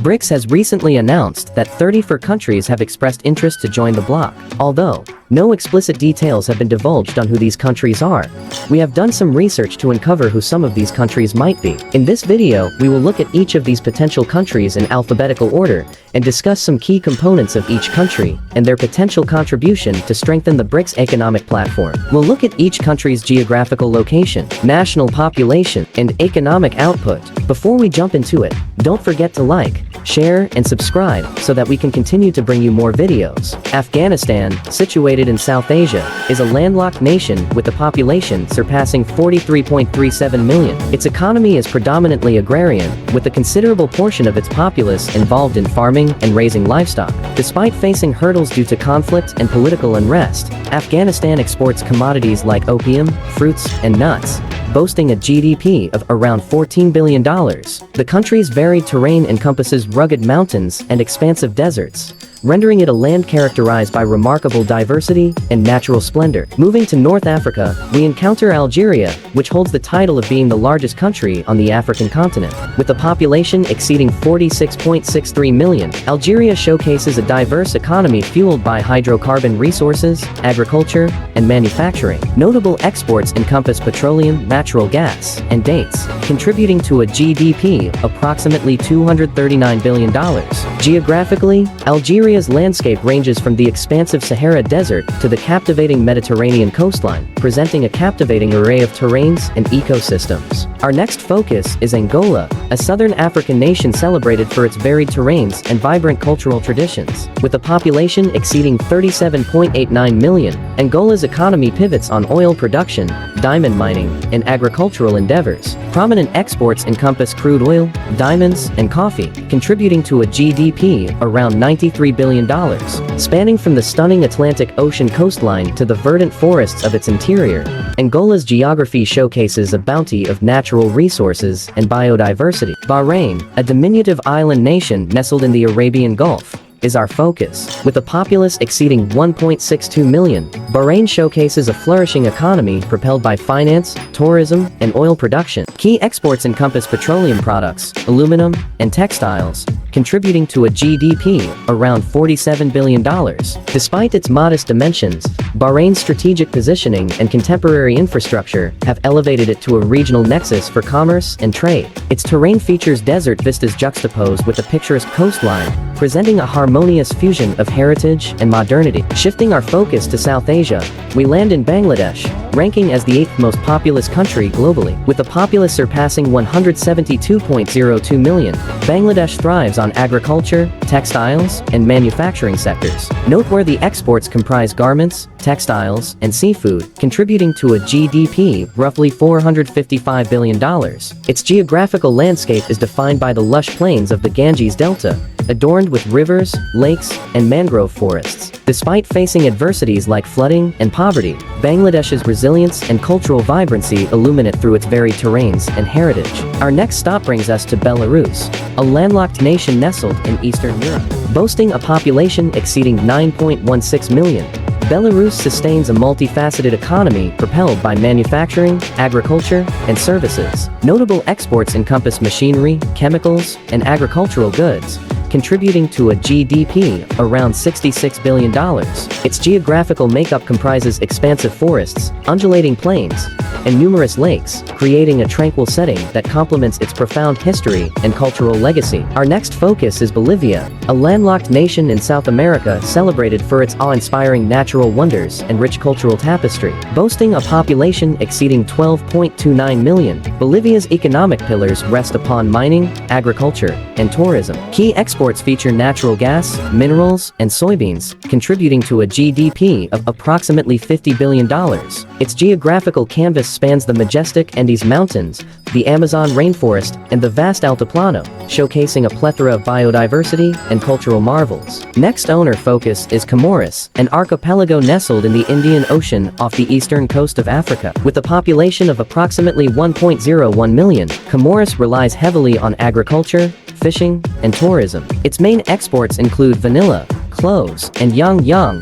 BRICS has recently announced that 34 countries have expressed interest to join the bloc, although no explicit details have been divulged on who these countries are. We have done some research to uncover who some of these countries might be. In this video, we will look at each of these potential countries in alphabetical order and discuss some key components of each country and their potential contribution to strengthen the BRICS economic platform. We'll look at each country's geographical location, national population, and economic output. Before we jump into it, don't forget to like, share, and subscribe so that we can continue to bring you more videos. Afghanistan, situated in South Asia, is a landlocked nation with a population surpassing 43.37 million. Its economy is predominantly agrarian, with a considerable portion of its populace involved in farming and raising livestock. Despite facing hurdles due to conflict and political unrest, Afghanistan exports commodities like opium, fruits, and nuts, boasting a GDP of around $14 billion. The country's varied terrain encompasses rugged mountains and expansive deserts, rendering it a land characterized by remarkable diversity and natural splendor. Moving to North Africa, we encounter Algeria, which holds the title of being the largest country on the African continent. With a population exceeding 46.63 million, Algeria showcases a diverse economy fueled by hydrocarbon resources, agriculture, and manufacturing. Notable exports encompass petroleum, natural gas, and dates, contributing to a GDP of approximately $239 billion. Geographically, Algeria's landscape ranges from the expansive Sahara Desert to the captivating Mediterranean coastline, presenting a captivating array of terrains and ecosystems. Our next focus is Angola, a southern African nation celebrated for its varied terrains and vibrant cultural traditions. With a population exceeding 37.89 million, Angola's economy pivots on oil production, diamond mining, and agricultural endeavors. Prominent exports encompass crude oil, diamonds, and coffee, contributing to a GDP around $93 billion. Spanning from the stunning Atlantic Ocean coastline to the verdant forests of its interior, Angola's geography showcases a bounty of natural resources and biodiversity. Bahrain, a diminutive island nation nestled in the Arabian Gulf, is our focus. With a populace exceeding 1.62 million, Bahrain showcases a flourishing economy propelled by finance, tourism, and oil production. Key exports encompass petroleum products, aluminum, and textiles, contributing to a GDP around $47 billion. Despite its modest dimensions, Bahrain's strategic positioning and contemporary infrastructure have elevated it to a regional nexus for commerce and trade. Its terrain features desert vistas juxtaposed with a picturesque coastline, presenting a harmonious fusion of heritage and modernity. Shifting our focus to South Asia, we land in Bangladesh, ranking as the 8th most populous country globally. With a populace surpassing 172.02 million, Bangladesh thrives on agriculture, textiles, and manufacturing sectors. Noteworthy exports comprise garments, textiles, and seafood, contributing to a GDP roughly $455 billion. Its geographical landscape is defined by the lush plains of the Ganges Delta, adorned with rivers, lakes, and mangrove forests. Despite facing adversities like flooding and poverty, Bangladesh's resilience and cultural vibrancy illuminate through its varied terrains and heritage. Our next stop brings us to Belarus, a landlocked nation nestled in Eastern Europe. Boasting a population exceeding 9.16 million, Belarus sustains a multifaceted economy propelled by manufacturing, agriculture, and services. Notable exports encompass machinery, chemicals, and agricultural goods, contributing to a GDP around $66 billion. Its geographical makeup comprises expansive forests, undulating plains, and numerous lakes, creating a tranquil setting that complements its profound history and cultural legacy. Our next focus is Bolivia, a landlocked nation in South America celebrated for its awe-inspiring natural wonders and rich cultural tapestry. Boasting a population exceeding 12.29 million, Bolivia's economic pillars rest upon mining, agriculture, and tourism. Key exports feature natural gas, minerals, and soybeans, contributing to a GDP of approximately $50 billion. Its geographical canvas spans the majestic Andes Mountains, the Amazon rainforest, and the vast Altiplano, showcasing a plethora of biodiversity and cultural marvels. Next owner focus is Comoros, an archipelago nestled in the Indian Ocean off the eastern coast of Africa. With a population of approximately 1.01 million, Comoros relies heavily on agriculture, fishing, and tourism. Its main exports include vanilla, cloves, and yang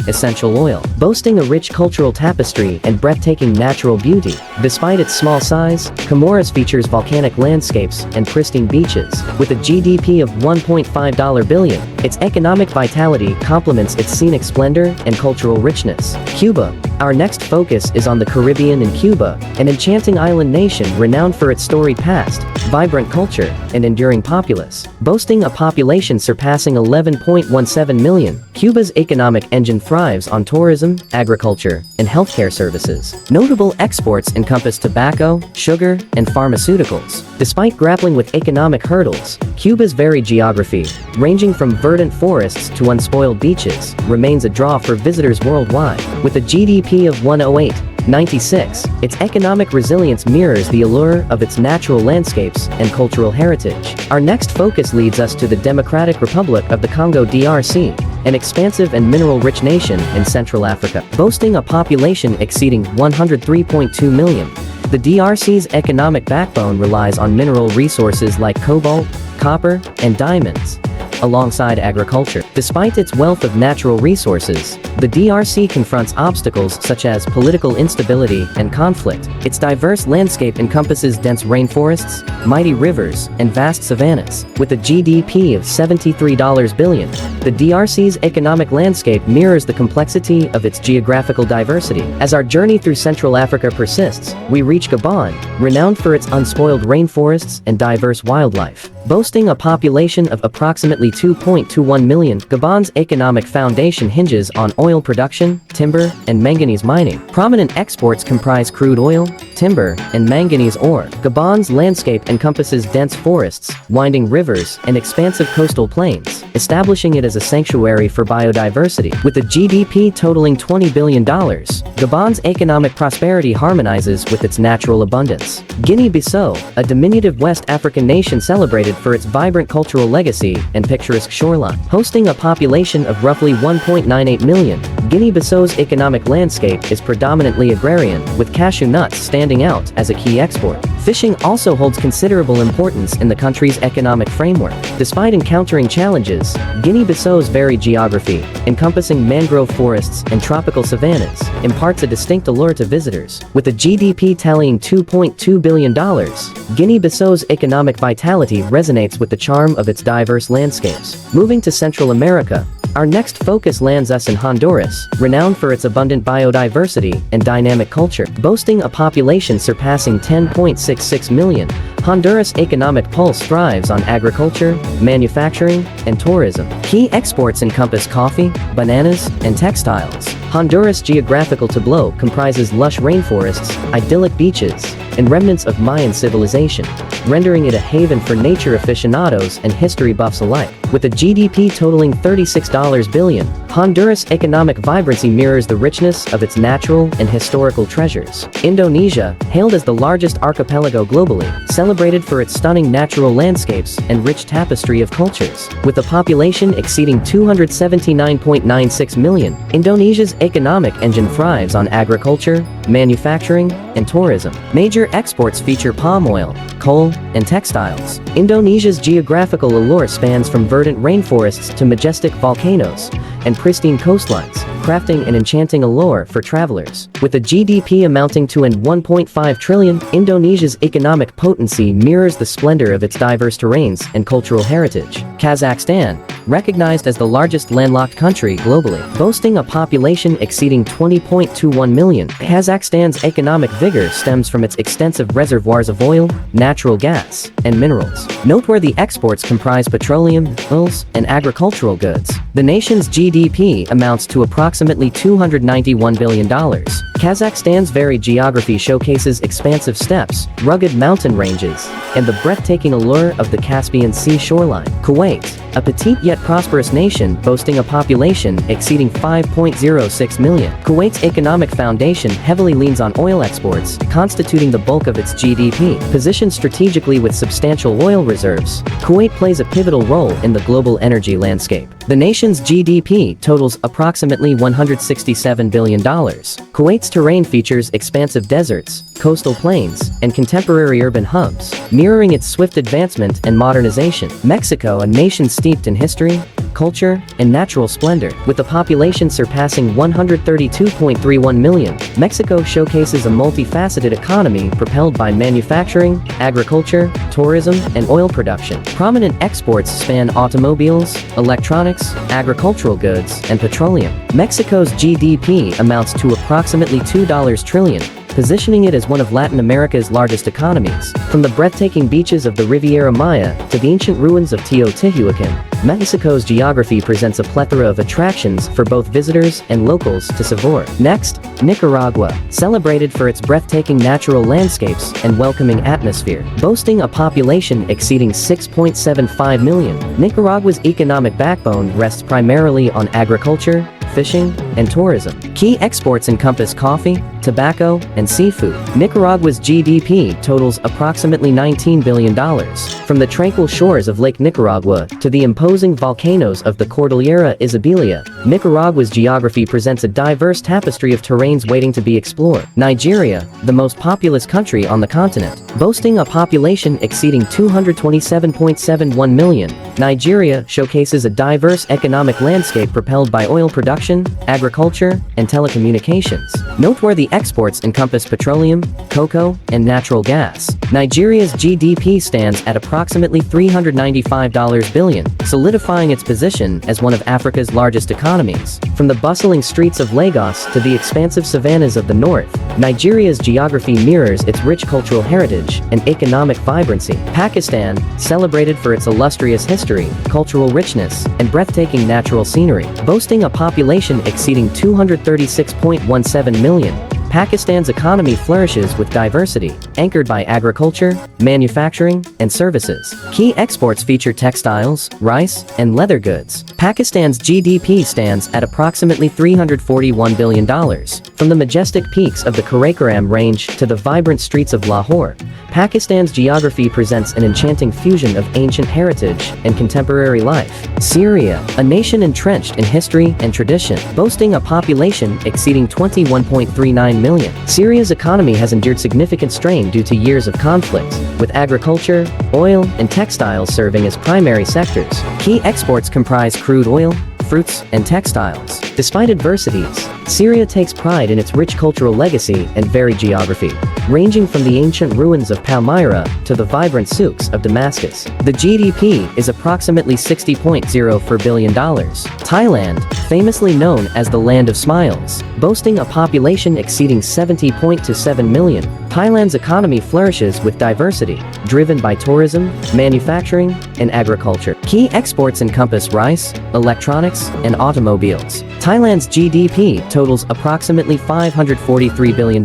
essential oil. Boasting a rich cultural tapestry and breathtaking natural beauty, despite its small size, Comoros features volcanic landscapes and pristine beaches. With a GDP of $1.5 billion, its economic vitality complements its scenic splendor and cultural richness. Cuba. Our next focus is on the Caribbean and Cuba, an enchanting island nation renowned for its storied past, vibrant culture, and enduring populace. Boasting a population surpassing 11.17 million, Cuba's economic engine thrives on tourism, agriculture, and healthcare services. Notable exports encompass tobacco, sugar, and pharmaceuticals. Despite grappling with economic hurdles, Cuba's varied geography, ranging from verdant forests to unspoiled beaches, remains a draw for visitors worldwide. With a GDP of $108.96, its economic resilience mirrors the allure of its natural landscapes and cultural heritage. Our next focus leads us to the Democratic Republic of the Congo (DRC), an expansive and mineral-rich nation in Central Africa. Boasting a population exceeding 103.2 million, the DRC's economic backbone relies on mineral resources like cobalt, copper, and diamonds, alongside agriculture. Despite its wealth of natural resources, the DRC confronts obstacles such as political instability and conflict. Its diverse landscape encompasses dense rainforests, mighty rivers, and vast savannas. With a GDP of $73 billion, the DRC's economic landscape mirrors the complexity of its geographical diversity. As our journey through Central Africa persists, we reach Gabon, renowned for its unspoiled rainforests and diverse wildlife. Boasting a population of approximately 2.21 million, Gabon's economic foundation hinges on oil production, timber, and manganese mining. Prominent exports comprise crude oil, timber, and manganese ore. Gabon's landscape encompasses dense forests, winding rivers, and expansive coastal plains, establishing it as a sanctuary for biodiversity. With a GDP totaling $20 billion, Gabon's economic prosperity harmonizes with its natural abundance. Guinea-Bissau, a diminutive West African nation celebrated for its vibrant cultural legacy and picturesque shoreline. Hosting a population of roughly 1.98 million, Guinea-Bissau's economic landscape is predominantly agrarian, with cashew nuts standing out as a key export. Fishing also holds considerable importance in the country's economic framework. Despite encountering challenges, Guinea-Bissau's varied geography, encompassing mangrove forests and tropical savannas, imparts a distinct allure to visitors. With a GDP tallying $2.2 billion, Guinea-Bissau's economic vitality resonates with the charm of its diverse landscapes. Moving to Central America, our next focus lands us in Honduras, renowned for its abundant biodiversity and dynamic culture. Boasting a population surpassing 10.66 million, Honduras' economic pulse thrives on agriculture, manufacturing, and tourism. Key exports encompass coffee, bananas, and textiles. Honduras' geographical tableau comprises lush rainforests, idyllic beaches, and remnants of Mayan civilization, rendering it a haven for nature aficionados and history buffs alike. With a GDP totaling $36 billion, Honduras' economic vibrancy mirrors the richness of its natural and historical treasures. Indonesia, hailed as the largest archipelago globally, celebrated for its stunning natural landscapes and rich tapestry of cultures. With a population exceeding 279.96 million, Indonesia's economic engine thrives on agriculture, manufacturing, and tourism. Major exports feature palm oil, coal, and textiles. Indonesia's geographical allure spans from verdant rainforests to majestic volcanoes and pristine coastlines, crafting an enchanting allure for travelers. With a GDP amounting to an 1.5 trillion, Indonesia's economic potency mirrors the splendor of its diverse terrains and cultural heritage. Kazakhstan, recognized as the largest landlocked country globally, boasting a population exceeding 20.21 million, Kazakhstan's economic vigor stems from its extensive reservoirs of oil, natural gas, and minerals. Noteworthy exports comprise petroleum, oils, and agricultural goods. The nation's GDP amounts to approximately $291 billion. Kazakhstan's varied geography showcases expansive steppes, rugged mountain ranges, and the breathtaking allure of the Caspian Sea shoreline. Kuwait, a petite yet prosperous nation boasting a population exceeding 5.06 million. Kuwait's economic foundation heavily leans on oil exports, constituting the bulk of its GDP. Positioned strategically with substantial oil reserves, Kuwait plays a pivotal role in the global energy landscape. The nation's GDP totals approximately $167 billion. Kuwait's terrain features expansive deserts, coastal plains, and contemporary urban hubs, mirroring its swift advancement and modernization. Mexico, a nation steeped in history, culture, and natural splendor. With a population surpassing 132.31 million, Mexico showcases a multifaceted economy propelled by manufacturing, agriculture, tourism, and oil production. Prominent exports span automobiles, electronics, agricultural goods, and petroleum. Mexico's GDP amounts to approximately $2 trillion, positioning it as one of Latin America's largest economies. From the breathtaking beaches of the Riviera Maya to the ancient ruins of Teotihuacan, Mexico's geography presents a plethora of attractions for both visitors and locals to savor. Next, Nicaragua, celebrated for its breathtaking natural landscapes and welcoming atmosphere. Boasting a population exceeding 6.75 million, Nicaragua's economic backbone rests primarily on agriculture, fishing, and tourism. Key exports encompass coffee, tobacco, and seafood. Nicaragua's GDP totals approximately $19 billion. From the tranquil shores of Lake Nicaragua to the imposing volcanoes of the Cordillera Isabela, Nicaragua's geography presents a diverse tapestry of terrains waiting to be explored. Nigeria, the most populous country on the continent, boasting a population exceeding 227.71 million, Nigeria showcases a diverse economic landscape propelled by oil production, agriculture, and telecommunications. Noteworthy exports encompass petroleum, cocoa, and natural gas. Nigeria's GDP stands at approximately $395 billion, solidifying its position as one of Africa's largest economies. From the bustling streets of Lagos to the expansive savannas of the north, Nigeria's geography mirrors its rich cultural heritage and economic vibrancy. Pakistan, celebrated for its illustrious history, cultural richness, and breathtaking natural scenery, boasting a population exceeding 236.17 million. Pakistan's economy flourishes with diversity, anchored by agriculture, manufacturing, and services. Key exports feature textiles, rice, and leather goods. Pakistan's GDP stands at approximately $341 billion. From the majestic peaks of the Karakoram Range to the vibrant streets of Lahore, Pakistan's geography presents an enchanting fusion of ancient heritage and contemporary life. Syria, a nation entrenched in history and tradition, boasting a population exceeding 21.39 million. Syria's economy has endured significant strain due to years of conflict, with agriculture, oil, and textiles serving as primary sectors. Key exports comprise crude oil, fruits, and textiles. Despite adversities, Syria takes pride in its rich cultural legacy and varied geography, ranging from the ancient ruins of Palmyra to the vibrant souks of Damascus. The GDP is approximately $60.04 billion. Thailand, famously known as the Land of Smiles, boasting a population exceeding 70.27 million, Thailand's economy flourishes with diversity, driven by tourism, manufacturing, and agriculture. Key exports encompass rice, electronics, and automobiles. Thailand's GDP totals approximately $543 billion.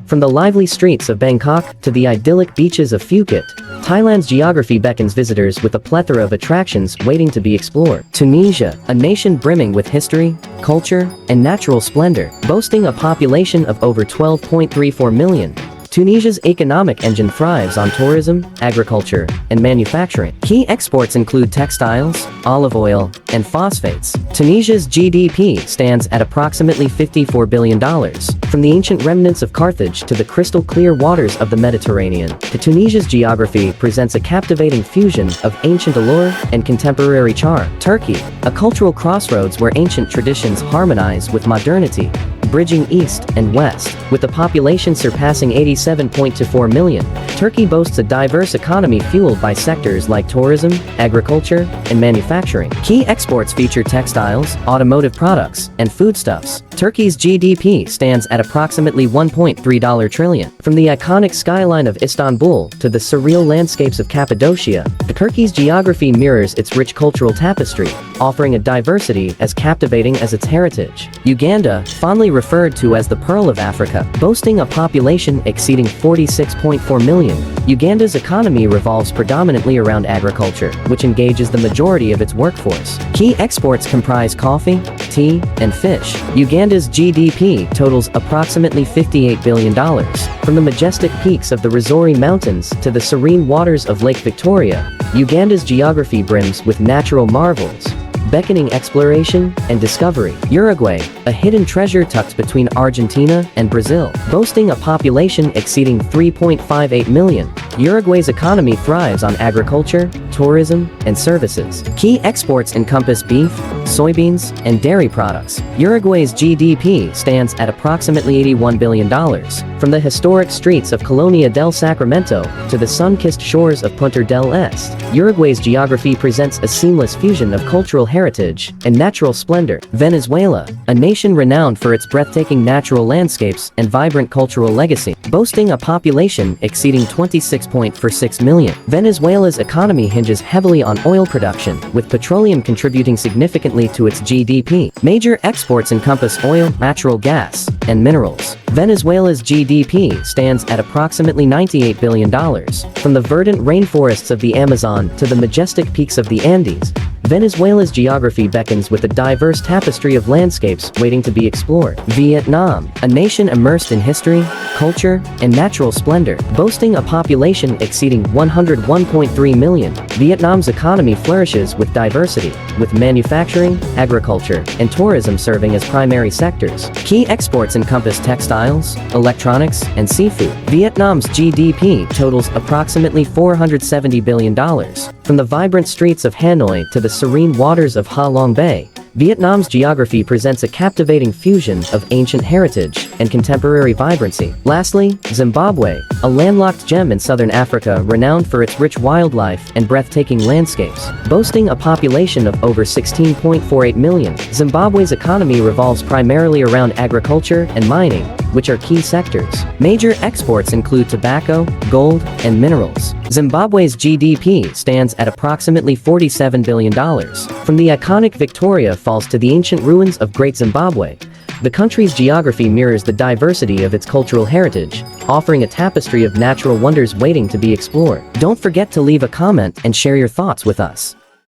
From the lively streets of Bangkok to the idyllic beaches of Phuket, Thailand's geography beckons visitors with a plethora of attractions waiting to be explored. Tunisia, a nation brimming with history, culture, and natural splendor, boasting a population of over 12.34 million. Tunisia's economic engine thrives on tourism, agriculture, and manufacturing. Key exports include textiles, olive oil, and phosphates. Tunisia's GDP stands at approximately $54 billion. From the ancient remnants of Carthage to the crystal-clear waters of the Mediterranean, Tunisia's geography presents a captivating fusion of ancient allure and contemporary charm. Turkey, a cultural crossroads where ancient traditions harmonize with modernity, bridging east and west. With a population surpassing 87.24 million, Turkey boasts a diverse economy fueled by sectors like tourism, agriculture, and manufacturing. Key exports feature textiles, automotive products, and foodstuffs. Turkey's GDP stands at approximately $1.3 trillion. From the iconic skyline of Istanbul to the surreal landscapes of Cappadocia, Turkey's geography mirrors its rich cultural tapestry, offering a diversity as captivating as its heritage. Uganda, fondly referred to as the Pearl of Africa, boasting a population exceeding 46.4 million, Uganda's economy revolves predominantly around agriculture, which engages the majority of its workforce. Key exports comprise coffee, tea, and fish. Uganda's GDP totals approximately $58 billion. From the majestic peaks of the Rwenzori Mountains to the serene waters of Lake Victoria, Uganda's geography brims with natural marvels, beckoning exploration and discovery. Uruguay, a hidden treasure tucked between Argentina and Brazil, boasting a population exceeding 3.58 million. Uruguay's economy thrives on agriculture, tourism, and services. Key exports encompass beef, soybeans, and dairy products. Uruguay's GDP stands at approximately $81 billion. From the historic streets of Colonia del Sacramento to the sun-kissed shores of Punta del Este, Uruguay's geography presents a seamless fusion of cultural heritage and natural splendor. Venezuela, a nation renowned for its breathtaking natural landscapes and vibrant cultural legacy, boasting a population exceeding 26.46 million. Venezuela's economy hinges heavily on oil production, with petroleum contributing significantly to its GDP. Major exports encompass oil, natural gas, and minerals. Venezuela's GDP stands at approximately $98 billion. From the verdant rainforests of the Amazon to the majestic peaks of the Andes, Venezuela's geography beckons with a diverse tapestry of landscapes waiting to be explored. Vietnam, a nation immersed in history, culture, and natural splendor, boasting a population exceeding 101.3 million. Vietnam's economy flourishes with diversity, with manufacturing, agriculture, and tourism serving as primary sectors. Key exports encompass textiles, electronics, and seafood. Vietnam's GDP totals approximately $470 billion. From the vibrant streets of Hanoi to the serene waters of Ha Long Bay, Vietnam's geography presents a captivating fusion of ancient heritage and contemporary vibrancy. Lastly, Zimbabwe, a landlocked gem in southern Africa renowned for its rich wildlife and breathtaking landscapes. Boasting a population of over 16.48 million, Zimbabwe's economy revolves primarily around agriculture and mining, which are key sectors. Major exports include tobacco, gold, and minerals. Zimbabwe's GDP stands at approximately $47 billion. From the iconic Victoria Falls to the ancient ruins of Great Zimbabwe, the country's geography mirrors the diversity of its cultural heritage, offering a tapestry of natural wonders waiting to be explored. Don't forget to leave a comment and share your thoughts with us.